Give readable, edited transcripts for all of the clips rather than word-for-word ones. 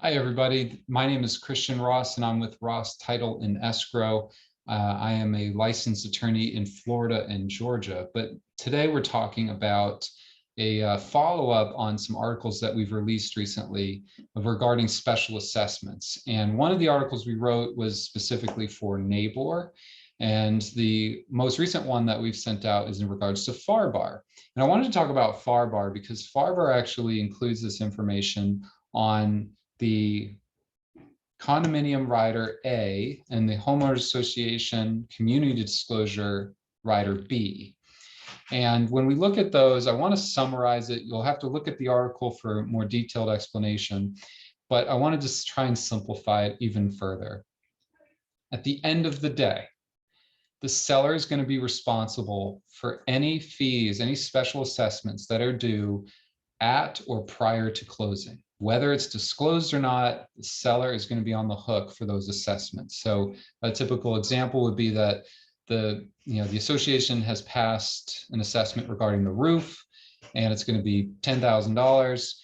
Hi, everybody. My name is Christian Ross, and I'm with Ross Title and Escrow. I am a licensed attorney in Florida and Georgia, but today we're talking about a follow-up on some articles that we've released recently regarding special assessments. And one of the articles we wrote was specifically for NABOR, and the most recent one that we've sent out is in regards to FAR-BAR. And I wanted to talk about FAR-BAR because FAR-BAR actually includes this information on the Condominium Rider A and the Homeowners Association Community Disclosure Rider B. And when we look at those, I want to summarize it. You'll have to look at the article for a more detailed explanation, but I want to just try and simplify it even further. At the end of the day, the seller is going to be responsible for any fees, any special assessments that are due at or prior to closing. Whether it's disclosed or not, the seller is going to be on the hook for those assessments. So a typical example would be that the association has passed an assessment regarding the roof, and it's going to be $10,000,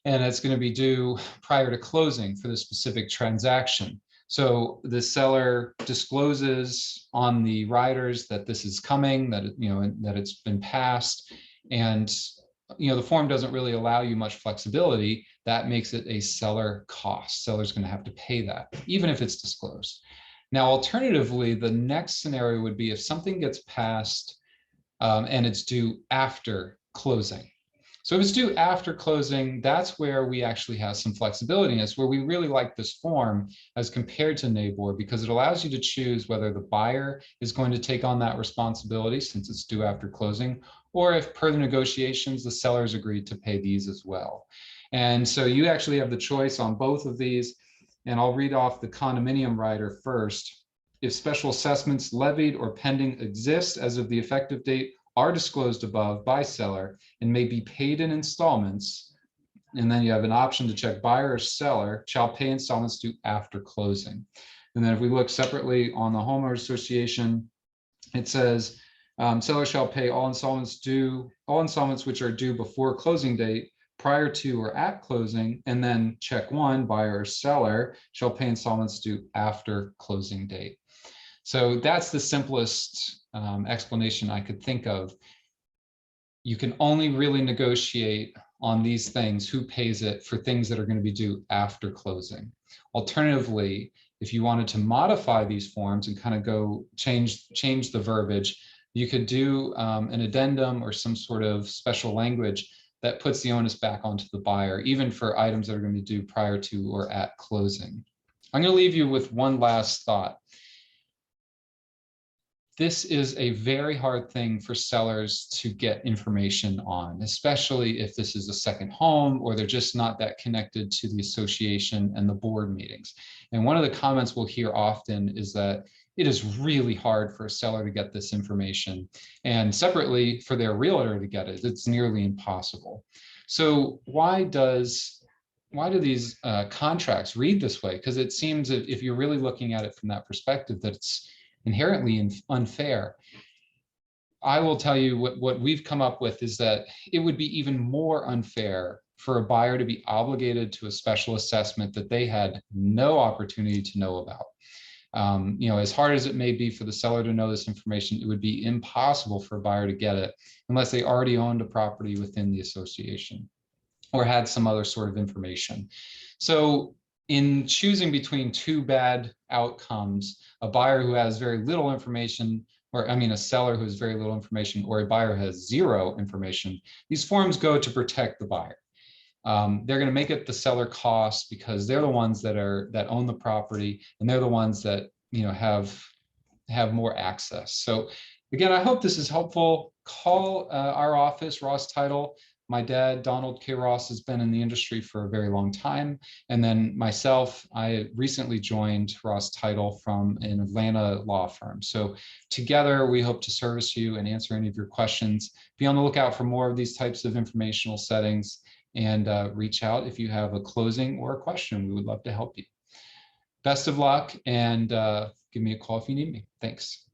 and it's going to be due prior to closing for the specific transaction. So the seller discloses on the riders that this is coming, that that it's been passed, and the form doesn't really allow you much flexibility. That makes it a seller cost. Seller's going to have to pay that, even if it's disclosed. Now, alternatively, the next scenario would be if something gets passed and it's due after closing. So if it's due after closing, that's where we actually have some flexibility. And it's where we really like this form as compared to NABOR, because it allows you to choose whether the buyer is going to take on that responsibility since it's due after closing, or if per the negotiations, the sellers agreed to pay these as well. And so you actually have the choice on both of these. And I'll read off the condominium rider first. If special assessments levied or pending exist as of the effective date are disclosed above by seller and may be paid in installments, and then you have an option to check buyer or seller shall pay installments due after closing. And then if we look separately on the Homeowners Association, it says seller shall pay all installments which are due before closing date, prior to or at closing, and then check one, buyer or seller shall pay installments due after closing date. So that's the simplest explanation I could think of. You can only really negotiate on these things, who pays it, for things that are going to be due after closing. Alternatively, if you wanted to modify these forms and kind of go change the verbiage, you could do an addendum or some sort of special language that puts the onus back onto the buyer, even for items that are going to be due prior to or at closing. I'm going to leave you with one last thought. This is a very hard thing for sellers to get information on, especially if this is a second home or they're just not that connected to the association and the board meetings. And one of the comments we'll hear often is that it is really hard for a seller to get this information, and separately for their realtor to get it, it's nearly impossible. So why do these contracts read this way? Because it seems that if you're really looking at it from that perspective, that it's inherently unfair. I will tell you what we've come up with is that it would be even more unfair for a buyer to be obligated to a special assessment that they had no opportunity to know about. As hard as it may be for the seller to know this information, it would be impossible for a buyer to get it unless they already owned a property within the association or had some other sort of information. So in choosing between two bad outcomes, a buyer who has very little information, a seller who has very little information, or a buyer who has zero information, these forms go to protect the buyer. They're going to make it the seller cost because they're the ones that own the property, and they're the ones that have more access. So again, I hope this is helpful. Call our office, Ross Title. My dad, Donald K. Ross, has been in the industry for a very long time. And then myself, I recently joined Ross Title from an Atlanta law firm. So together, we hope to service you and answer any of your questions. Be on the lookout for more of these types of informational settings, and reach out if you have a closing or a question. We would love to help you. Best of luck, and give me a call if you need me. Thanks.